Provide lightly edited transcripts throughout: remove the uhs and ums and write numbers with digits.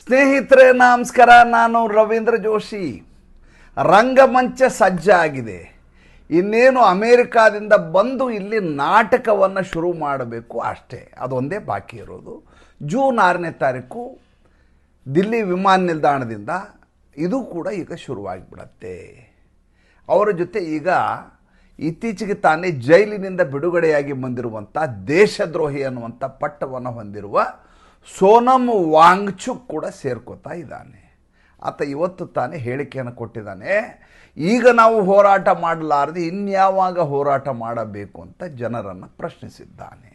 ಸ್ನೇಹಿತರೆ ನಮಸ್ಕಾರ. ನಾನು ರವೀಂದ್ರ ಜೋಶಿ. ರಂಗಮಂಚ ಸಜ್ಜಾಗಿದೆ. ಇನ್ನೇನು ಅಮೇರಿಕಾದಿಂದ ಬಂದು ಇಲ್ಲಿ ನಾಟಕವನ್ನು ಶುರು ಮಾಡಬೇಕು ಅಷ್ಟೇ. ಅದೊಂದೇ ಬಾಕಿ ಇರೋದು. ಜೂನ್ 6ನೇ ತಾರೀಕು ದಿಲ್ಲಿ ವಿಮಾನ ನಿಲ್ದಾಣದಿಂದ ಇದು ಕೂಡ ಈಗ ಶುರುವಾಗಿಬಿಡತ್ತೆ. ಅವರ ಜೊತೆ ಈಗ ಇತ್ತೀಚೆಗೆ ತಾನೇ ಜೈಲಿನಿಂದ ಬಿಡುಗಡೆಯಾಗಿ ಬಂದಿರುವಂಥ ದೇಶದ್ರೋಹಿ ಅನ್ನುವಂಥ ಪಟ್ಟವನ್ನು ಹೊಂದಿರುವ ಸೋನಮ್ ವಾಂಗ್ಚುಕ್ ಕೂಡ ಸೇರ್ಕೋತಾ ಇದ್ದಾನೆ. ಆತ ಇವತ್ತು ತಾನೇ ಹೇಳಿಕೆಯನ್ನು ಕೊಟ್ಟಿದ್ದಾನೆ. ಈಗ ನಾವು ಹೋರಾಟ ಮಾಡಲಾರದೆ ಇನ್ಯಾವಾಗ ಹೋರಾಟ ಮಾಡಬೇಕು ಅಂತ ಜನರನ್ನು ಪ್ರಶ್ನಿಸಿದ್ದಾನೆ.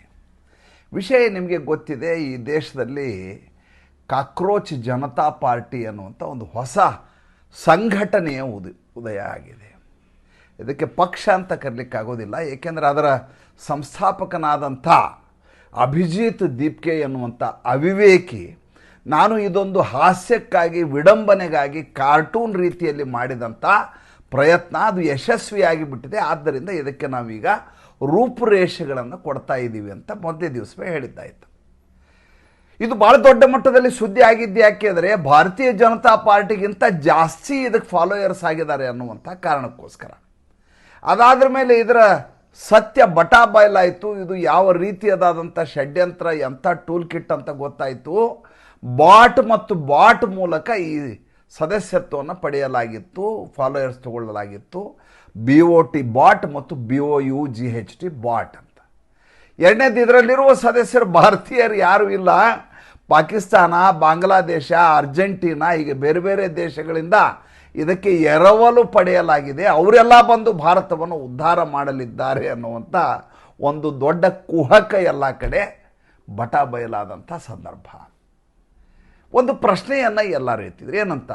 ವಿಷಯ ನಿಮಗೆ ಗೊತ್ತಿದೆ, ಈ ದೇಶದಲ್ಲಿ ಕಾಕ್ರೋಚ್ ಜನತಾ ಪಾರ್ಟಿ ಅನ್ನುವಂಥ ಒಂದು ಹೊಸ ಸಂಘಟನೆಯ ಉದಯ ಆಗಿದೆ. ಇದಕ್ಕೆ ಪಕ್ಷ ಅಂತ ಕರೀಲಿಕ್ಕಾಗೋದಿಲ್ಲ, ಏಕೆಂದರೆ ಅದರ ಸಂಸ್ಥಾಪಕನಾದಂಥ ಅಭಿಜಿತ್ ದೀಪ್ಕೆ ಎನ್ನುವಂಥ ಅವಿವೇಕಿ ನಾನು ಇದೊಂದು ಹಾಸ್ಯಕ್ಕಾಗಿ ವಿಡಂಬನೆಗಾಗಿ ಕಾರ್ಟೂನ್ ರೀತಿಯಲ್ಲಿ ಮಾಡಿದಂಥ ಪ್ರಯತ್ನ ಅದು ಯಶಸ್ವಿಯಾಗಿ ಬಿಟ್ಟಿದೆ. ಆದ್ದರಿಂದ ಇದಕ್ಕೆ ನಾವೀಗ ರೂಪುರೇಷೆಗಳನ್ನು ಕೊಡ್ತಾ ಇದ್ದೀವಿ ಅಂತ ಮೊದಲೇ ದಿವಸವೇ ಹೇಳಿದ್ದಾಯಿತು. ಇದು ಭಾಳ ದೊಡ್ಡ ಮಟ್ಟದಲ್ಲಿ ಸುದ್ದಿ ಆಗಿದ್ದು ಯಾಕೆಂದರೆ ಭಾರತೀಯ ಜನತಾ ಪಾರ್ಟಿಗಿಂತ ಜಾಸ್ತಿ ಇದಕ್ಕೆ ಫಾಲೋಯರ್ಸ್ ಆಗಿದ್ದಾರೆ ಅನ್ನುವಂಥ ಕಾರಣಕ್ಕೋಸ್ಕರ. ಅದಾದ್ರ ಮೇಲೆ ಇದರ ಸತ್ಯ ಬಟಾ ಬಯಲಾಯಿತು. ಇದು ಯಾವ ರೀತಿಯದಾದಂಥ ಷಡ್ಯಂತ್ರ, ಎಂಥ ಟೂಲ್ ಕಿಟ್ ಅಂತ ಗೊತ್ತಾಯಿತು. ಬಾಟ್ ಮೂಲಕ ಈ ಸದಸ್ಯತ್ವವನ್ನು ಪಡೆಯಲಾಗಿತ್ತು, ಫಾಲೋಯರ್ಸ್ ತಗೊಳ್ಳಲಾಗಿತ್ತು. BOT ಬಾಟ್ ಮತ್ತು BOUGHT ಬಾಟ್ ಅಂತ. ಎರಡನೇದು, ಇದರಲ್ಲಿರುವ ಸದಸ್ಯರು ಭಾರತೀಯರು ಯಾರೂ ಇಲ್ಲ. ಪಾಕಿಸ್ತಾನ, ಬಾಂಗ್ಲಾದೇಶ, ಅರ್ಜೆಂಟೀನಾ ಹೀಗೆ ಬೇರೆ ಬೇರೆ ದೇಶಗಳಿಂದ ಇದಕ್ಕೆ ಎರವಲು ಪಡೆಯಲಾಗಿದೆ. ಅವರೆಲ್ಲ ಬಂದು ಭಾರತವನ್ನು ಉದ್ಧಾರ ಮಾಡಲಿದ್ದಾರೆ ಅನ್ನುವಂಥ ಒಂದು ದೊಡ್ಡ ಕುಹಕ ಎಲ್ಲ ಕಡೆ ಬಟಾ ಬಯಲಾದಂಥ ಸಂದರ್ಭ. ಒಂದು ಪ್ರಶ್ನೆಯನ್ನು ಎಲ್ಲರೂ ಎತ್ತಿದ್ರು. ಏನಂತ,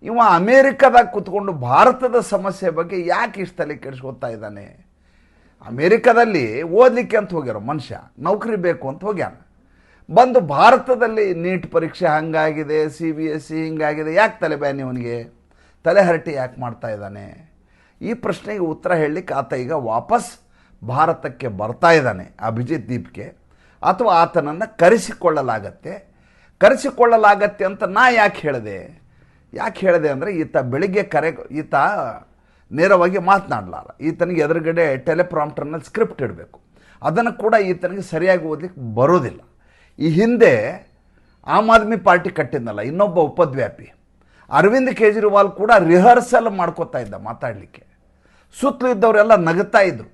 ಇವ ಅಮೇರಿಕಾದಾಗ ಕೂತ್ಕೊಂಡು ಭಾರತದ ಸಮಸ್ಯೆ ಬಗ್ಗೆ ಯಾಕೆ ಇಷ್ಟು ತಲೆ ಕೆಡಿಸ್ಕೊತಾ ಇದ್ದಾನೆ? ಅಮೇರಿಕಾದಲ್ಲಿ ಓದಲಿಕ್ಕೆ ಅಂತ ಹೋಗ್ಯಾರ ಮನುಷ್ಯ, ನೌಕರಿ ಬೇಕು ಅಂತ ಹೋಗ್ಯಾನ. ಬಂದು ಭಾರತದಲ್ಲಿ ನೀಟ್ ಪರೀಕ್ಷೆ ಹಂಗಾಗಿದೆ, CBSE ಹಿಂಗಾಗಿದೆ, ಯಾಕೆ ತಲೆಬ್ಯಾನಿ ಅವನಿಗೆ? ತಲೆಹರಟೆ ಯಾಕೆ ಮಾಡ್ತಾ ಇದ್ದಾನೆ? ಈ ಪ್ರಶ್ನೆಗೆ ಉತ್ತರ ಹೇಳಲಿಕ್ಕೆ ಆತ ಈಗ ವಾಪಸ್ ಭಾರತಕ್ಕೆ ಬರ್ತಾ ಇದ್ದಾನೆ, ಅಭಿಜಿತ್ ದೀಪ್ಗೆ. ಅಥವಾ ಆತನನ್ನು ಕರೆಸಿಕೊಳ್ಳಲಾಗತ್ತೆ ಅಂತ ನಾ ಯಾಕೆ ಹೇಳಿದೆ ಅಂದರೆ ಈತ ನೇರವಾಗಿ ಮಾತನಾಡಲಾರ. ಈತನಿಗೆ ಎದುರುಗಡೆ ಟೆಲಿಪ್ರಾಂಪ್ಟರ್ನಲ್ಲಿ ಸ್ಕ್ರಿಪ್ಟ್ ಇಡಬೇಕು. ಅದನ್ನು ಕೂಡ ಈತನಿಗೆ ಸರಿಯಾಗಿ ಓದಲಿಕ್ಕೆ ಬರೋದಿಲ್ಲ. ಈ ಹಿಂದೆ ಆಮ್ ಆದ್ಮಿ ಪಾರ್ಟಿ ಕಟ್ಟಿದ್ನಲ್ಲ ಇನ್ನೊಬ್ಬ ಉಪದ್ವ್ಯಾಪಿ ಅರವಿಂದ್ ಕೇಜ್ರಿವಾಲ್ ಕೂಡ ರಿಹರ್ಸಲ್ ಮಾಡ್ಕೋತಾ ಇದ್ದ ಮಾತಾಡಲಿಕ್ಕೆ. ಸುತ್ತಲೂ ಇದ್ದವರೆಲ್ಲ ನಗುತ್ತಾ ಇದ್ರು.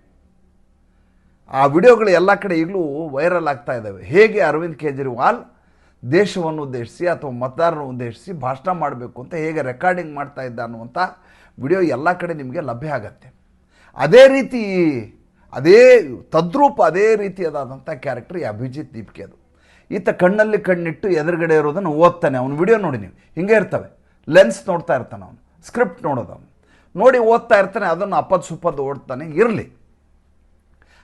ಆ ವಿಡಿಯೋಗಳು ಎಲ್ಲ ಕಡೆ ಈಗಲೂ ವೈರಲ್ ಆಗ್ತಾ ಇದ್ದಾವೆ. ಹೇಗೆ ಅರವಿಂದ್ ಕೇಜ್ರಿವಾಲ್ ದೇಶವನ್ನು ಉದ್ದೇಶಿಸಿ ಅಥವಾ ಮತದಾರರನ್ನು ಉದ್ದೇಶಿಸಿ ಭಾಷಣ ಮಾಡಬೇಕು ಅಂತ ಹೇಗೆ ರೆಕಾರ್ಡಿಂಗ್ ಮಾಡ್ತಾ ಇದ್ದ ಅನ್ನುವಂಥ ವಿಡಿಯೋ ಎಲ್ಲ ಕಡೆ ನಿಮಗೆ ಲಭ್ಯ ಆಗತ್ತೆ. ಅದೇ ರೀತಿಯಾದಂಥ ಕ್ಯಾರೆಕ್ಟರ್ ಈ ಅಭಿಜಿತ್ ದೀಪ್ಕೆ. ಅದು ಈತ ಕಣ್ಣಲ್ಲಿ ಕಣ್ಣಿಟ್ಟು ಎದುರುಗಡೆ ಇರೋದನ್ನು ಓದ್ತಾನೆ. ಅವನು ವಿಡಿಯೋ ನೋಡಿ, ನೀವು ಹಿಂಗೆ ಇರ್ತವೆ, ಲೆನ್ಸ್ ನೋಡ್ತಾ ಇರ್ತಾನೆ, ಅವನು ಸ್ಕ್ರಿಪ್ಟ್ ನೋಡೋದು, ಅವನು ನೋಡಿ ಓದ್ತಾ ಇರ್ತಾನೆ. ಅದನ್ನು ಅಪ್ಪದ್ದು ಓಡ್ತಾನೆ. ಇರಲಿ,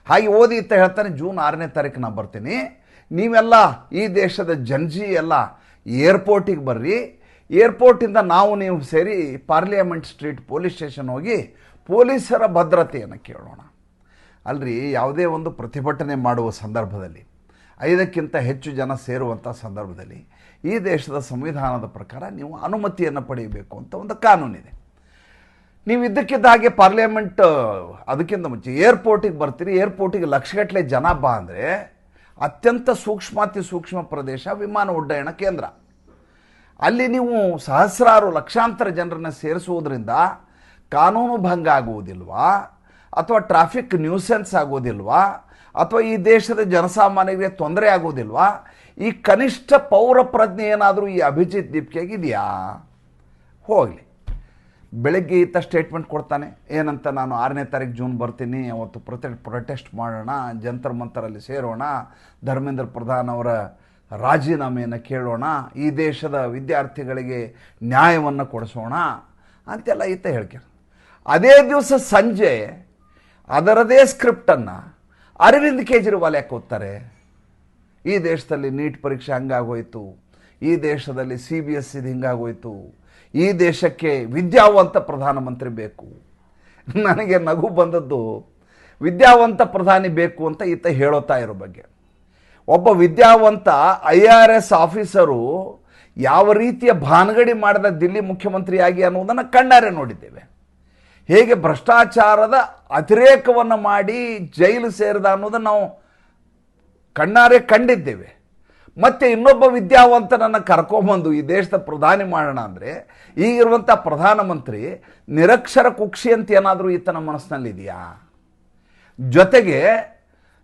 ಹಾಗೆ ಓದಿ ಈತ ಹೇಳ್ತಾನೆ, ಜೂನ್ 6ನೇ ತಾರೀಕು ನಾನು ಬರ್ತೀನಿ, ನೀವೆಲ್ಲ ಈ ದೇಶದ ಜನಜಿ ಎಲ್ಲ ಏರ್ಪೋರ್ಟಿಗೆ ಬರ್ರಿ. ಏರ್ಪೋರ್ಟಿಂದ ನೀವು ಸೇರಿ ಪಾರ್ಲಿಮೆಂಟ್ ಸ್ಟ್ರೀಟ್ ಪೊಲೀಸ್ ಸ್ಟೇಷನ್ ಹೋಗಿ ಪೊಲೀಸರ ಭದ್ರತೆಯನ್ನು ಕೇಳೋಣ. ಅಲ್ರಿ, ಯಾವುದೇ ಒಂದು ಪ್ರತಿಭಟನೆ ಮಾಡುವ ಸಂದರ್ಭದಲ್ಲಿ 5ಕ್ಕಿಂತ ಹೆಚ್ಚು ಜನ ಸೇರುವಂಥ ಸಂದರ್ಭದಲ್ಲಿ ಈ ದೇಶದ ಸಂವಿಧಾನದ ಪ್ರಕಾರ ನೀವು ಅನುಮತಿಯನ್ನು ಪಡೆಯಬೇಕು ಅಂತ ಒಂದು ಕಾನೂನಿದೆ. ನೀವು ಇದ್ದಕ್ಕಿದ್ದ ಹಾಗೆ ಪಾರ್ಲಿಮೆಂಟ್ ಅದಕ್ಕಿಂತ ಮುಂಚೆ ಏರ್ಪೋರ್ಟಿಗೆ ಬರ್ತೀರಿ. ಏರ್ಪೋರ್ಟಿಗೆ ಲಕ್ಷಗಟ್ಟಲೆ ಜನ ಬಾ ಅಂದರೆ ಅತ್ಯಂತ ಸೂಕ್ಷ್ಮ ಪ್ರದೇಶ ವಿಮಾನ ಉಡ್ಡಯನ ಕೇಂದ್ರ. ಅಲ್ಲಿ ನೀವು ಸಹಸ್ರಾರು ಲಕ್ಷಾಂತರ ಜನರನ್ನು ಸೇರಿಸುವುದರಿಂದ ಕಾನೂನು ಭಂಗ ಆಗುವುದಿಲ್ವಾ? ಅಥವಾ ಟ್ರಾಫಿಕ್ ನ್ಯೂಸೆನ್ಸ್ ಆಗೋದಿಲ್ವಾ? ಅಥವಾ ಈ ದೇಶದ ಜನಸಾಮಾನ್ಯರಿಗೆ ತೊಂದರೆ ಆಗೋದಿಲ್ವಾ? ಈ ಕನಿಷ್ಠ ಪೌರ ಪ್ರಜ್ಞೆ ಏನಾದರೂ ಈ ಅಭಿಜಿತ್ ದೀಪ್ಕೆಗಿದೆಯಾ? ಹೋಗಲಿ, ಬೆಳಗ್ಗೆ ಈತ ಸ್ಟೇಟ್ಮೆಂಟ್ ಕೊಡ್ತಾನೆ. ಏನಂತ, ನಾನು 6ನೇ ತಾರೀಕು ಜೂನ್ ಬರ್ತೀನಿ, ಅವತ್ತು ಪ್ರೊಟೆಸ್ಟ್ ಮಾಡೋಣ, ಜಂತರ್ ಮಂತರಲ್ಲಿ ಸೇರೋಣ, ಧರ್ಮೇಂದ್ರ ಪ್ರಧಾನ್ ಅವರ ರಾಜೀನಾಮೆಯನ್ನು ಕೇಳೋಣ, ಈ ದೇಶದ ವಿದ್ಯಾರ್ಥಿಗಳಿಗೆ ನ್ಯಾಯವನ್ನು ಕೊಡಿಸೋಣ ಅಂತೆಲ್ಲ ಈತ ಹೇಳ್ತಾರೆ. ಅದೇ ದಿವಸ ಸಂಜೆ ಅದರದೇ ಸ್ಕ್ರಿಪ್ಟನ್ನು ಅರವಿಂದ್ ಕೇಜ್ರಿವಾಲ್ ಯಾಕೆ ಓದ್ತಾರೆ? ಈ ದೇಶದಲ್ಲಿ ನೀಟ್ ಪರೀಕ್ಷೆ ಹಂಗಾಗೋಯ್ತು, ಈ ದೇಶದಲ್ಲಿ CBSE ಹಿಂಗಾಗೋಯ್ತು, ಈ ದೇಶಕ್ಕೆ ವಿದ್ಯಾವಂತ ಪ್ರಧಾನಮಂತ್ರಿ ಬೇಕು. ನನಗೆ ನಗು ಬಂದದ್ದು, ವಿದ್ಯಾವಂತ ಪ್ರಧಾನಿ ಬೇಕು ಅಂತ ಈತ ಹೇಳುತ್ತಾ ಇರೋ ಬಗ್ಗೆ. ಒಬ್ಬ ವಿದ್ಯಾವಂತ IRS ಆಫೀಸರು ಯಾವ ರೀತಿಯ ಭಾನಗಡಿ ಮಾಡಿದ ದಿಲ್ಲಿ ಮುಖ್ಯಮಂತ್ರಿಯಾಗಿ ಅನ್ನೋದನ್ನು ಕಣ್ಣಾರೆ ನೋಡಿದ್ದೇವೆ. ಹೇಗೆ ಭ್ರಷ್ಟಾಚಾರದ ಅತಿರೇಕವನ್ನು ಮಾಡಿ ಜೈಲು ಸೇರಿದ ಅನ್ನೋದನ್ನು ನಾವು ಕಣ್ಣಾರೆ ಕಂಡಿದ್ದೇವೆ. ಮತ್ತು ಇನ್ನೊಬ್ಬ ವಿದ್ಯಾವಂತನನ್ನು ಕರ್ಕೊಂಬಂದು ಈ ದೇಶದ ಪ್ರಧಾನಿ ಮಾಡೋಣ ಅಂದರೆ ಈಗಿರುವಂಥ ಪ್ರಧಾನಮಂತ್ರಿ ನಿರಕ್ಷರ ಕುಕ್ಷಿ ಅಂತ ಏನಾದರೂ ಈತನ ಮನಸ್ಸಿನಲ್ಲಿದೆಯಾ? ಜೊತೆಗೆ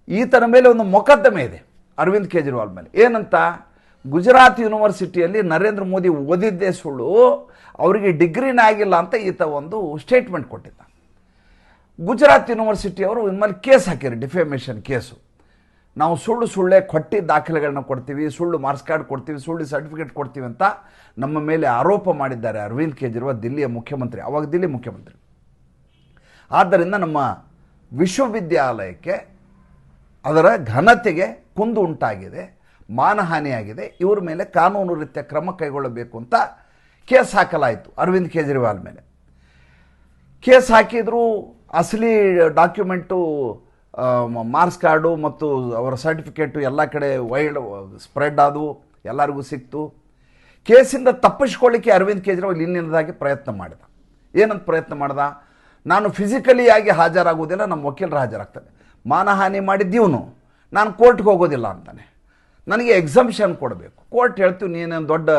ಈತನ ಮೇಲೆ ಒಂದು ಮೊಕದ್ದಮೆ ಇದೆ ಅರವಿಂದ್ ಕೇಜ್ರಿವಾಲ್ ಮೇಲೆ. ಏನಂತ? ಗುಜರಾತ್ ಯೂನಿವರ್ಸಿಟಿಯಲ್ಲಿ ನರೇಂದ್ರ ಮೋದಿ ಓದಿದ್ದೇ ಸುಳ್ಳು, ಅವರಿಗೆ ಡಿಗ್ರಿನೇ ಆಗಿಲ್ಲ ಅಂತ ಈತ ಒಂದು ಸ್ಟೇಟ್ಮೆಂಟ್ ಕೊಟ್ಟಿದ್ದ. ಗುಜರಾತ್ ಯೂನಿವರ್ಸಿಟಿಯವರು ಇನ್ಮೇಲೆ ಕೇಸ್ ಹಾಕಿರಿ, ಡಿಫೇಮೇಷನ್ ಕೇಸು. ನಾವು ಸುಳ್ಳೆ ಕೊಟ್ಟಿದ್ದ ದಾಖಲೆಗಳನ್ನ ಕೊಡ್ತೀವಿ, ಸುಳ್ಳು ಮಾರ್ಕ್ಸ್ ಕಾರ್ಡ್ ಕೊಡ್ತೀವಿ, ಸುಳ್ಳು ಸರ್ಟಿಫಿಕೇಟ್ ಕೊಡ್ತೀವಿ ಅಂತ ನಮ್ಮ ಮೇಲೆ ಆರೋಪ ಮಾಡಿದ್ದಾರೆ ಅರವಿಂದ್ ಕೇಜ್ರಿವಾಲ್, ದಿಲ್ಲಿಯ ಮುಖ್ಯಮಂತ್ರಿ, ಅವಾಗ ದಿಲ್ಲಿ ಮುಖ್ಯಮಂತ್ರಿ. ಆದ್ದರಿಂದ ನಮ್ಮ ವಿಶ್ವವಿದ್ಯಾಲಯಕ್ಕೆ ಅದರ ಘನತೆಗೆ ಕುಂದು ಉಂಟಾಗಿದೆ, ಮಾನಹಾನಿಯಾಗಿದೆ. ಇವ್ರ ಮೇಲೆ ಕಾನೂನು ರೀತಿಯ ಕ್ರಮ ಕೈಗೊಳ್ಳಬೇಕು ಅಂತ ಕೇಸ್ ಹಾಕಲಾಯಿತು ಅರವಿಂದ್ ಕೇಜ್ರಿವಾಲ್ ಮೇಲೆ. ಕೇಸ್ ಹಾಕಿದ್ರು, ಅಸಲಿ ಡಾಕ್ಯುಮೆಂಟು, ಮಾರ್ಕ್ಸ್ ಕಾರ್ಡು ಮತ್ತು ಅವರ ಸರ್ಟಿಫಿಕೇಟು ಎಲ್ಲ ಕಡೆ ಸ್ಪ್ರೆಡ್ ಆದವು, ಎಲ್ಲರಿಗೂ ಸಿಕ್ತು. ಕೇಸಿಂದ ತಪ್ಪಿಸ್ಕೊಳ್ಳಿಕ್ಕೆ ಅರವಿಂದ್ ಕೇಜ್ರಿವಾಲ್ ಇನ್ನಿನದಾಗಿ ಪ್ರಯತ್ನ ಮಾಡಿದ. ಏನಂತ ಪ್ರಯತ್ನ ಮಾಡ್ದ? ನಾನು ಫಿಸಿಕಲಿಯಾಗಿ ಹಾಜರಾಗುವುದಿಲ್ಲ, ನಮ್ಮ ವಕೀಲರು ಹಾಜರಾಗ್ತಾರೆ. ಮಾನಹಾನಿ ಮಾಡಿದ್ದೀವನು, ನಾನು ಕೋರ್ಟ್ಗೆ ಹೋಗೋದಿಲ್ಲ ಅಂತಾನೆ. ನನಗೆ ಎಕ್ಸಂಪ್ಷನ್ ಕೊಡಬೇಕು. ಕೋರ್ಟ್ ಹೇಳ್ತೀವಿ, ನೀನೇನು ದೊಡ್ಡ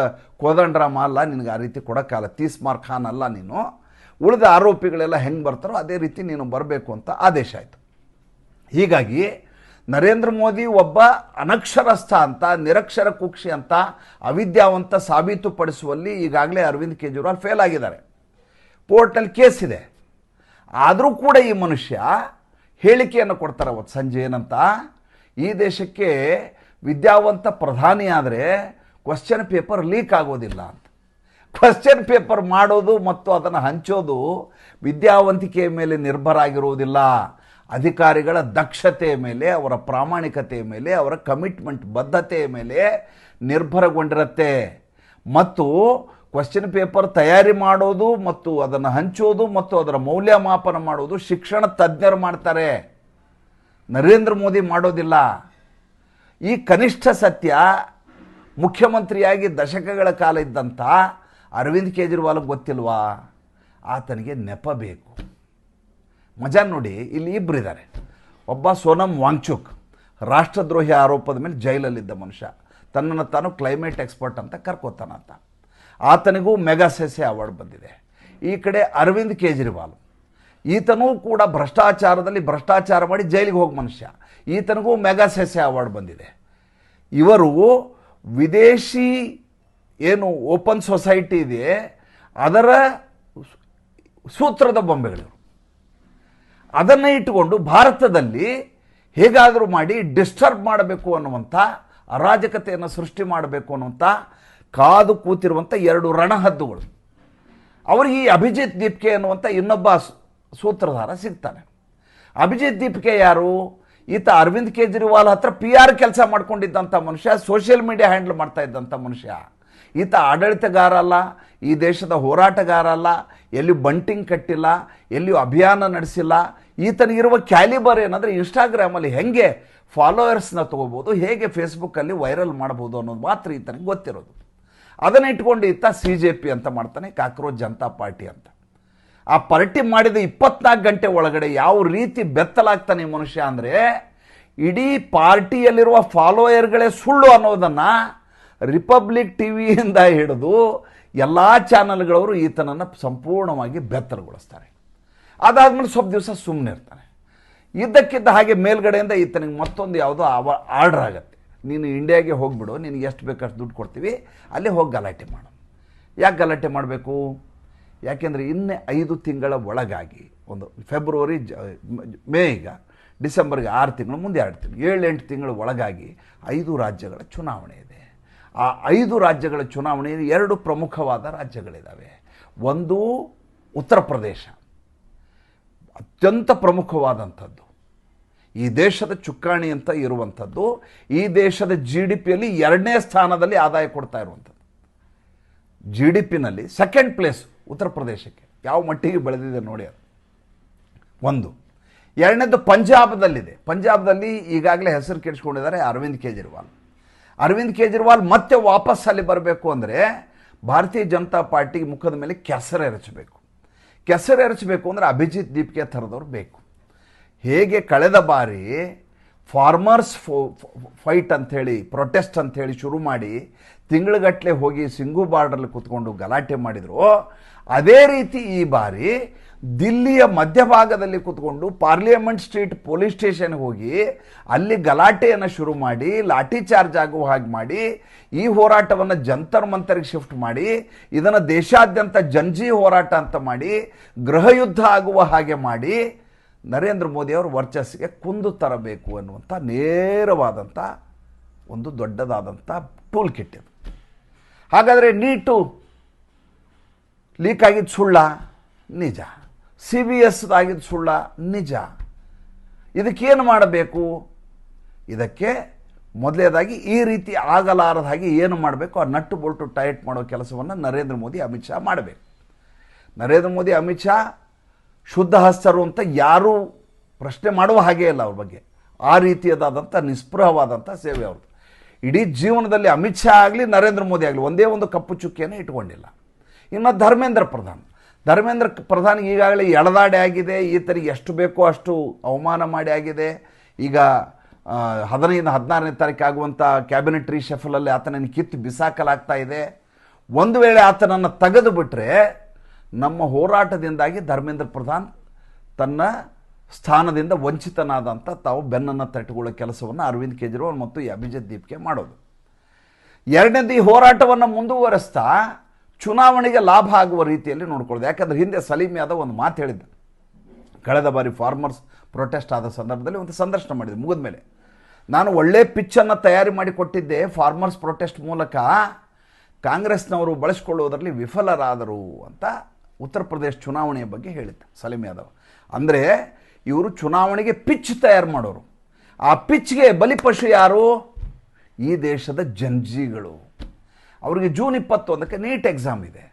ಕೋದಂಡರಾಮ ಅಲ್ಲ, ನಿನಗೆ ಆ ರೀತಿ ಕೊಡೋಕ್ಕಾಗಲ್ಲ, ತೀಸ್ಮಾರ್ ಖಾನ್ ಅಲ್ಲ ನೀನು, ಉಳಿದ ಆರೋಪಿಗಳೆಲ್ಲ ಹೆಂಗೆ ಬರ್ತಾರೋ ಅದೇ ರೀತಿ ನೀನು ಬರಬೇಕು ಅಂತ ಆದೇಶ ಆಯಿತು. ಹೀಗಾಗಿ ನರೇಂದ್ರ ಮೋದಿ ಒಬ್ಬ ಅನಕ್ಷರಸ್ಥ ಅಂತ, ನಿರಕ್ಷರ ಕುಕ್ಷಿ ಅಂತ, ಅವಿದ್ಯಾವಂತ ಸಾಬೀತುಪಡಿಸುವಲ್ಲಿ ಈಗಾಗಲೇ ಅರವಿಂದ್ ಕೇಜ್ರಿವಾಲ್ ಫೇಲ್ ಆಗಿದ್ದಾರೆ. ಕೋರ್ಟ್ನಲ್ಲಿ ಕೇಸ್ ಇದೆ. ಆದರೂ ಕೂಡ ಈ ಮನುಷ್ಯ ಹೇಳಿಕೆಯನ್ನು ಕೊಡ್ತಾರೆ ಅವತ್ತು ಸಂಜೆ. ಏನಂತ? ಈ ದೇಶಕ್ಕೆ ವಿದ್ಯಾವಂತ ಪ್ರಧಾನಿ ಆದರೆ ಕ್ವಶ್ಚನ್ ಪೇಪರ್ ಲೀಕ್ ಆಗೋದಿಲ್ಲ ಅಂತ. ಕ್ವಶ್ಚನ್ ಪೇಪರ್ ಮಾಡೋದು ಮತ್ತು ಅದನ್ನು ಹಂಚೋದು ವಿದ್ಯಾವಂತಿಕೆಯ ಮೇಲೆ ನಿರ್ಭರ ಆಗಿರುವುದಿಲ್ಲ, ಅಧಿಕಾರಿಗಳ ದಕ್ಷತೆಯ ಮೇಲೆ, ಅವರ ಪ್ರಾಮಾಣಿಕತೆಯ ಮೇಲೆ, ಅವರ ಕಮಿಟ್ಮೆಂಟ್ ಬದ್ಧತೆಯ ಮೇಲೆ ನಿರ್ಭರಗೊಂಡಿರುತ್ತೆ. ಮತ್ತು ಕ್ವಶ್ಚನ್ ಪೇಪರ್ ತಯಾರಿ ಮಾಡೋದು ಮತ್ತು ಅದನ್ನು ಹಂಚೋದು ಮತ್ತು ಅದರ ಮೌಲ್ಯಮಾಪನ ಮಾಡೋದು ಶಿಕ್ಷಣ ತಜ್ಞರು ಮಾಡ್ತಾರೆ, ನರೇಂದ್ರ ಮೋದಿ ಮಾಡೋದಿಲ್ಲ. ಈ ಕನಿಷ್ಠ ಸತ್ಯ ಮುಖ್ಯಮಂತ್ರಿಯಾಗಿ ದಶಕಗಳ ಕಾಲ ಇದ್ದಂಥ ಅರವಿಂದ್ ಕೇಜ್ರಿವಾಲ್ಗೆ ಗೊತ್ತಿಲ್ವಾ? ಆತನಿಗೆ ನೆಪ ಬೇಕು. ಮಜಾ ನೋಡಿ, ಇಲ್ಲಿ ಇಬ್ಬರಿದ್ದಾರೆ. ಒಬ್ಬ ಸೋನಮ್ ವಾಂಗ್ಚುಕ್, ರಾಷ್ಟ್ರದ್ರೋಹಿ ಆರೋಪದ ಮೇಲೆ ಜೈಲಲ್ಲಿದ್ದ ಮನುಷ್ಯ, ತನ್ನನ್ನು ತಾನು ಕ್ಲೈಮೇಟ್ ಎಕ್ಸ್ಪರ್ಟ್ ಅಂತ ಕರ್ಕೋತಾನಂತ. ಆತನಿಗೂ ಮೆಗಾಸೆಸೆ ಅವಾರ್ಡ್ ಬಂದಿದೆ. ಈ ಕಡೆ ಅರವಿಂದ್ ಕೇಜ್ರಿವಾಲ್, ಈತನೂ ಕೂಡ ಭ್ರಷ್ಟಾಚಾರದಲ್ಲಿ ಭ್ರಷ್ಟಾಚಾರ ಮಾಡಿ ಜೈಲಿಗೆ ಹೋಗಿ ಮನುಷ್ಯ, ಈತನಿಗೂ ಮೆಗಾಸೆಸೆ ಅವಾರ್ಡ್ ಬಂದಿದೆ. ಇವರು ವಿದೇಶಿ ಏನು ಓಪನ್ ಸೊಸೈಟಿ ಇದೆ ಅದರ ಸೂತ್ರದ ಬೊಂಬೆಗಳು. ಅದನ್ನು ಇಟ್ಟುಕೊಂಡು ಭಾರತದಲ್ಲಿ ಹೇಗಾದರೂ ಮಾಡಿ ಡಿಸ್ಟರ್ಬ್ ಮಾಡಬೇಕು ಅನ್ನುವಂಥ, ಅರಾಜಕತೆಯನ್ನು ಸೃಷ್ಟಿ ಮಾಡಬೇಕು ಅನ್ನುವಂಥ ಕಾದು ಕೂತಿರುವಂಥ ಎರಡು ರಣಹದ್ದುಗಳು. ಅವರಿಗೆ ಈ ಅಭಿಜಿತ್ ದೀಪ್ಕೆ ಅನ್ನುವಂಥ ಇನ್ನೊಬ್ಬ ಸೂತ್ರಧಾರ ಸಿಗ್ತಾನೆ. ಅಭಿಜಿತ್ ದೀಪ್ಕೆ ಯಾರು? ಈತ ಅರವಿಂದ್ ಕೇಜ್ರಿವಾಲ್ ಹತ್ರ PR ಕೆಲಸ ಮಾಡ್ಕೊಂಡಿದ್ದಂಥ ಮನುಷ್ಯ, ಸೋಷಿಯಲ್ ಮೀಡಿಯಾ ಹ್ಯಾಂಡಲ್ ಮಾಡ್ತಾ ಇದ್ದಂಥ ಮನುಷ್ಯ. ಈತ ಆಡಳಿತಗಾರ ಅಲ್ಲ, ಈ ದೇಶದ ಹೋರಾಟಗಾರ ಅಲ್ಲ, ಎಲ್ಲಿಯೂ ಬಂಟಿಂಗ್ ಕಟ್ಟಿಲ್ಲ, ಎಲ್ಲಿಯೂ ಅಭಿಯಾನ ನಡೆಸಿಲ್ಲ. ಈತನಿಗಿರುವ ಕ್ಯಾಲಿಬರ್ ಏನಂದರೆ ಇನ್ಸ್ಟಾಗ್ರಾಮಲ್ಲಿ ಹೇಗೆ ಫಾಲೋವರ್ಸ್ನ ತೊಗೋಬೋದು, ಹೇಗೆ ಫೇಸ್ಬುಕ್ಕಲ್ಲಿ ವೈರಲ್ ಮಾಡ್ಬೋದು ಅನ್ನೋದು ಮಾತ್ರ ಈತನಿಗೆ ಗೊತ್ತಿರೋದು. ಅದನ್ನು ಇಟ್ಕೊಂಡು ಈತ CJP ಅಂತ ಮಾಡ್ತಾನೆ, ಕಾಕ್ರೋಚ್ ಜನತಾ ಪಾರ್ಟಿ ಅಂತ. ಆ ಪಾರ್ಟಿ ಮಾಡಿದ 24 ಗಂಟೆ ಒಳಗಡೆ ಯಾವ ರೀತಿ ಬೆತ್ತಲಾಗ್ತಾನೆ ಈ ಮನುಷ್ಯ ಅಂದರೆ, ಇಡೀ ಪಾರ್ಟಿಯಲ್ಲಿರುವ ಫಾಲೋಯರ್ಗಳೇ ಸುಳ್ಳು ಅನ್ನೋದನ್ನು ರಿಪಬ್ಲಿಕ್ ಟಿವಿಯಿಂದ ಹಿಡಿದು ಎಲ್ಲ ಚಾನಲ್ಗಳವರು ಈತನನ್ನು ಸಂಪೂರ್ಣವಾಗಿ ಬೆತ್ತಲಗೊಳಿಸ್ತಾರೆ. ಅದಾದಮೇಲೆ ಸ್ವಲ್ಪ ದಿವಸ ಸುಮ್ಮನೆ ಇರ್ತಾನೆ. ಇದ್ದಕ್ಕಿದ್ದ ಹಾಗೆ ಮೇಲ್ಗಡೆಯಿಂದ ಈತನಿಗೆ ಮತ್ತೊಂದು ಯಾವುದೋ ಆರ್ಡರ್ ಆಗುತ್ತೆ, ನೀನು ಇಂಡಿಯಾಗೆ ಹೋಗಿಬಿಡು, ನಿನಗೆ ಎಷ್ಟು ಬೇಕಷ್ಟು ದುಡ್ಡು ಕೊಡ್ತೀವಿ, ಅಲ್ಲಿ ಹೋಗಿ ಗಲಾಟೆ ಮಾಡು. ಯಾಕೆ ಗಲಾಟೆ ಮಾಡಬೇಕು? ಯಾಕೆಂದರೆ ಇನ್ನೇ 5 ತಿಂಗಳ ಒಳಗಾಗಿ, ಒಂದು ಫೆಬ್ರವರಿ ಮೇ, ಈಗ ಡಿಸೆಂಬರ್ಗೆ 6 ತಿಂಗಳು, ಮುಂದೆ 2 ತಿಂಗಳು, 7-8 ತಿಂಗಳ ಒಳಗಾಗಿ 5 ರಾಜ್ಯಗಳ ಚುನಾವಣೆ ಇದೆ. ಆ 5 ರಾಜ್ಯಗಳ ಚುನಾವಣೆಯಲ್ಲಿ 2 ಪ್ರಮುಖವಾದ ರಾಜ್ಯಗಳಿದ್ದಾವೆ. ಒಂದು ಉತ್ತರ ಪ್ರದೇಶ, ಅತ್ಯಂತ ಪ್ರಮುಖವಾದಂಥದ್ದು, ಈ ದೇಶದ ಚುಕ್ಕಾಣಿ ಅಂತ ಇರುವಂಥದ್ದು, ಈ ದೇಶದ GDPಯಲ್ಲಿ 2ನೇ ಸ್ಥಾನದಲ್ಲಿ ಆದಾಯ ಕೊಡ್ತಾ ಇರುವಂಥದ್ದು. GDPನಲ್ಲಿ 2nd ಪ್ಲೇಸ್ ಉತ್ತರ ಪ್ರದೇಶಕ್ಕೆ. ಯಾವ ಮಟ್ಟಿಗೆ ಬೆಳೆದಿದೆ ನೋಡಿ ಅದು. ಒಂದು. 2ನೇದು ಪಂಜಾಬದಲ್ಲಿದೆ. ಪಂಜಾಬದಲ್ಲಿ ಈಗಾಗಲೇ ಹೆಸರು ಕೆಡಿಸ್ಕೊಂಡಿದ್ದಾರೆ ಅರವಿಂದ್ ಕೇಜ್ರಿವಾಲ್. ಅರವಿಂದ್ ಕೇಜ್ರಿವಾಲ್ ಮತ್ತೆ ವಾಪಸ್ ಅಲ್ಲಿ ಬರಬೇಕು ಅಂದರೆ ಭಾರತೀಯ ಜನತಾ ಪಾರ್ಟಿ ಮುಖದ ಮೇಲೆ ಕೆಸರೆರಚಬೇಕು. ಕೆಸರೆರಚಬೇಕು ಅಂದರೆ ಅಭಿಜಿತ್ ದೀಪ್ಗೆ ಥರದವ್ರು ಬೇಕು. ಹೇಗೆ ಕಳೆದ ಬಾರಿ ಫಾರ್ಮರ್ಸ್ ಫೈಟ್ ಅಂಥೇಳಿ, ಪ್ರೊಟೆಸ್ಟ್ ಅಂಥೇಳಿ ಶುರು ಮಾಡಿ ತಿಂಗಳುಗಟ್ಟಲೆ ಹೋಗಿ ಸಿಂಗು ಬಾರ್ಡರ್ಲಿ ಕೂತ್ಕೊಂಡು ಗಲಾಟೆ ಮಾಡಿದರು, ಅದೇ ರೀತಿ ಈ ಬಾರಿ ದಿಲ್ಲಿಯ ಮಧ್ಯಭಾಗದಲ್ಲಿ ಕೂತ್ಕೊಂಡು ಪಾರ್ಲಿಮೆಂಟ್ ಸ್ಟ್ರೀಟ್ ಪೊಲೀಸ್ ಸ್ಟೇಷನ್ಗೆ ಹೋಗಿ ಅಲ್ಲಿ ಗಲಾಟೆಯನ್ನು ಶುರು ಮಾಡಿ ಲಾಠಿ ಚಾರ್ಜ್ ಆಗುವ ಹಾಗೆ ಮಾಡಿ ಈ ಹೋರಾಟವನ್ನು ಜಂತರ್ ಮಂತರ್ಗೆ ಶಿಫ್ಟ್ ಮಾಡಿ ಇದನ್ನು ದೇಶಾದ್ಯಂತ ಜಂಜಿ ಹೋರಾಟ ಅಂತ ಮಾಡಿ ಗೃಹಯುದ್ಧ ಆಗುವ ಹಾಗೆ ಮಾಡಿ ನರೇಂದ್ರ ಮೋದಿಯವರು ವರ್ಚಸ್ಸಿಗೆ ಕುಂದು ತರಬೇಕು ಅನ್ನುವಂಥ ನೇರವಾದಂಥ ಒಂದು ದೊಡ್ಡದಾದಂಥ ಟೂಲ್ ಕಿಟ್ ಇದು. ಹಾಗಾದರೆ ನೀಟು ಲೀಕ್ ಆಗಿದ್ದು ಸುಳ್ಳ? ನಿಜ. CBS ಆಗಿದ್ದು ಸುಳ್ಳ? ನಿಜ. ಇದಕ್ಕೇನು ಮಾಡಬೇಕು? ಇದಕ್ಕೆ ಮೊದಲನೇದಾಗಿ ಈ ರೀತಿ ಆಗಲಾರದ ಹಾಗೆ ಏನು ಮಾಡಬೇಕು, ಆ ನಟ್ಟು ಬೋಲ್ಟು ಟೈಟ್ ಮಾಡೋ ಕೆಲಸವನ್ನು ನರೇಂದ್ರ ಮೋದಿ ಅಮಿತ್ ಶಾ ಮಾಡಬೇಕು. ನರೇಂದ್ರ ಮೋದಿ ಅಮಿತ್ ಶಾ ಶುದ್ಧ ಹಸ್ತರು ಅಂತ ಯಾರೂ ಪ್ರಶ್ನೆ ಮಾಡುವ ಹಾಗೇ ಇಲ್ಲ ಅವ್ರ ಬಗ್ಗೆ. ಆ ರೀತಿಯದಾದಂಥ ನಿಸ್ಪೃಹವಾದಂಥ ಸೇವೆ ಅವ್ರದ್ದು. ಇಡೀ ಜೀವನದಲ್ಲಿ ಅಮಿತ್ ಶಾ ಆಗಲಿ ನರೇಂದ್ರ ಮೋದಿ ಆಗಲಿ ಒಂದೇ ಒಂದು ಕಪ್ಪು ಚುಕ್ಕಿಯನ್ನು ಇಟ್ಕೊಂಡಿಲ್ಲ. ಇನ್ನು ಧರ್ಮೇಂದ್ರ ಪ್ರಧಾನ್ ಈಗಾಗಲೇ ಎಳೆದಾಡೆ ಆಗಿದೆ. ಈತನಿಗೆ ಎಷ್ಟು ಬೇಕೋ ಅಷ್ಟು ಅವಮಾನ ಮಾಡಿ ಆಗಿದೆ. ಈಗ 15-16ನೇ ತಾರೀಕು ಆಗುವಂಥ ಕ್ಯಾಬಿನೆಟ್ ರೀಶಫಲಲ್ಲಿ ಆತನನ್ನು ಕಿತ್ತು ಬಿಸಾಕಲಾಗ್ತಾ ಇದೆ. ಒಂದು ವೇಳೆ ಆತನನ್ನು ತೆಗೆದು ಬಿಟ್ಟರೆ ನಮ್ಮ ಹೋರಾಟದಿಂದಾಗಿ ಧರ್ಮೇಂದ್ರ ಪ್ರಧಾನ್ ತನ್ನ ಸ್ಥಾನದಿಂದ ವಂಚಿತನಾದಂಥ ತಾವು ಬೆನ್ನನ್ನು ತಟ್ಟುಕೊಳ್ಳೋ ಕೆಲಸವನ್ನು ಅರವಿಂದ್ ಕೇಜ್ರಿವಾಲ್ ಮತ್ತು ಈ ಅಭಿಜಿತ್ ದೀಪ್ಗೆ ಮಾಡೋದು. ಎರಡನೇದು, ಈ ಹೋರಾಟವನ್ನು ಮುಂದುವರೆಸ್ತಾ ಚುನಾವಣೆಗೆ ಲಾಭ ಆಗುವ ರೀತಿಯಲ್ಲಿ ನೋಡ್ಕೊಳ್ಳೋದು. ಯಾಕಂದರೆ ಹಿಂದೆ ಸಲೀಮ್ ಯಾದವ್ ಒಂದು ಮಾತು ಹೇಳಿದ್ದ. ಕಳೆದ ಬಾರಿ ಫಾರ್ಮರ್ಸ್ ಪ್ರೊಟೆಸ್ಟ್ ಆದ ಸಂದರ್ಭದಲ್ಲಿ ಒಂದು ಸಂದರ್ಶನ ಮಾಡಿದೆ. ಮುಗಿದ ಮೇಲೆ ನಾನು ಒಳ್ಳೆ ಪಿಚ್ಚನ್ನು ತಯಾರಿ ಮಾಡಿ ಕೊಟ್ಟಿದ್ದೆ, ಫಾರ್ಮರ್ಸ್ ಪ್ರೊಟೆಸ್ಟ್ ಮೂಲಕ ಕಾಂಗ್ರೆಸ್ನವರು ಬಳಸಿಕೊಳ್ಳುವುದರಲ್ಲಿ ವಿಫಲರಾದರು ಅಂತ ಉತ್ತರ ಪ್ರದೇಶ ಚುನಾವಣೆಯ ಬಗ್ಗೆ ಹೇಳಿದ್ದ ಸಲೀಮ್ ಯಾದವ್. ಅಂದರೆ ಇವರು ಚುನಾವಣೆಗೆ ಪಿಚ್ ತಯಾರು ಮಾಡೋರು. ಆ ಪಿಚ್ಗೆ ಬಲಿಪಶು ಯಾರು? ಈ ದೇಶದ ಜಂಜಿಗಳು. ಅವರಿಗೆ ಜೂನ್ 21ಕ್ಕೆ ನೀಟ್ ಎಕ್ಸಾಮ್ ಇದೆ.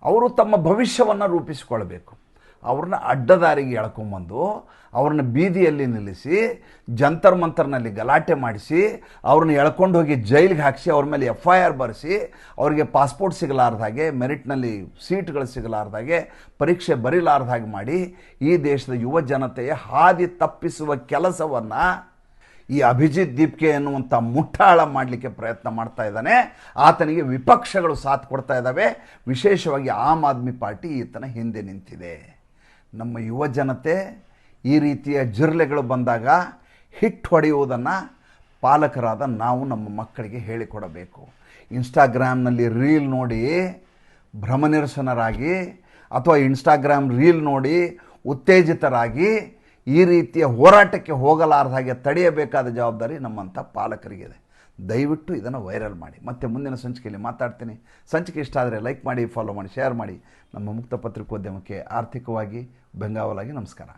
ಅವರು ತಮ್ಮ ಭವಿಷ್ಯವನ್ನು ರೂಪಿಸಿಕೊಳ್ಬೇಕು. ಅವ್ರನ್ನ ಅಡ್ಡದಾರಿಗೆ ಎಳ್ಕೊಂಬಂದು ಅವ್ರನ್ನ ಬೀದಿಯಲ್ಲಿ ನಿಲ್ಲಿಸಿ ಜಂತರ್ ಮಂತರ್ನಲ್ಲಿ ಗಲಾಟೆ ಮಾಡಿಸಿ ಅವ್ರನ್ನ ಎಳ್ಕೊಂಡು ಹೋಗಿ ಜೈಲಿಗೆ ಹಾಕಿಸಿ ಅವ್ರ ಮೇಲೆ FIR ಬರೆಸಿ ಅವರಿಗೆ ಪಾಸ್ಪೋರ್ಟ್ ಸಿಗಲಾರ್ದ ಹಾಗೆ, ಮೆರಿಟ್ನಲ್ಲಿ ಸೀಟ್ಗಳು ಸಿಗಲಾರ್ದ ಹಾಗೆ, ಪರೀಕ್ಷೆ ಬರೀಲಾರ್ದ ಹಾಗೆ ಮಾಡಿ ಈ ದೇಶದ ಯುವ ಜನತೆಯ ಹಾದಿ ತಪ್ಪಿಸುವ ಕೆಲಸವನ್ನು ಈ ಅಭಿಜಿತ್ ದೀಪ್ಗೆ ಎನ್ನುವಂಥ ಮುಟ್ಟಾಳ ಮಾಡಲಿಕ್ಕೆ ಪ್ರಯತ್ನ ಮಾಡ್ತಾ ಇದ್ದಾನೆ. ಆತನಿಗೆ ವಿಪಕ್ಷಗಳು ಸಾಥ್ ಕೊಡ್ತಾ ಇದ್ದಾವೆ. ವಿಶೇಷವಾಗಿ ಆಮ್ ಆದ್ಮಿ ಪಾರ್ಟಿ ಈತನ ಹಿಂದೆ ನಿಂತಿದೆ. ನಮ್ಮ ಯುವ ಜನತೆ ಈ ರೀತಿಯ ಜಿರ್ಲೆಗಳು ಬಂದಾಗ ಹಿಟ್ಟು ಹೊಡೆಯುವುದನ್ನು ಪಾಲಕರಾದ ನಾವು ನಮ್ಮ ಮಕ್ಕಳಿಗೆ ಹೇಳಿಕೊಡಬೇಕು. ಇನ್ಸ್ಟಾಗ್ರಾಮ್ನಲ್ಲಿ ರೀಲ್ ನೋಡಿ ಭ್ರಮನಿರಸನರಾಗಿ ಅಥವಾ ಇನ್ಸ್ಟಾಗ್ರಾಮ್ ರೀಲ್ ನೋಡಿ ಉತ್ತೇಜಿತರಾಗಿ ಈ ರೀತಿಯ ಹೋರಾಟಕ್ಕೆ ಹೋಗಲಾರ್ದ ಹಾಗೆ ತಡೆಯಬೇಕಾದ ಜವಾಬ್ದಾರಿ ನಮ್ಮಂಥ ಪಾಲಕರಿಗಿದೆ. ದಯವಿಟ್ಟು ಇದನ್ನು ವೈರಲ್ ಮಾಡಿ. ಮತ್ತೆ ಮುಂದಿನ ಸಂಚಿಕೆಯಲ್ಲಿ ಮಾತಾಡ್ತೀನಿ. ಸಂಚಿಕೆ ಇಷ್ಟ ಆದರೆ ಲೈಕ್ ಮಾಡಿ, ಫಾಲೋ ಮಾಡಿ, ಶೇರ್ ಮಾಡಿ. ನಮ್ಮ ಮುಕ್ತ ಪತ್ರಿಕೋದ್ಯಮಕ್ಕೆ ಆರ್ಥಿಕವಾಗಿ ಬೆಂಗಾವಲಾಗಿ ನಮಸ್ಕಾರ.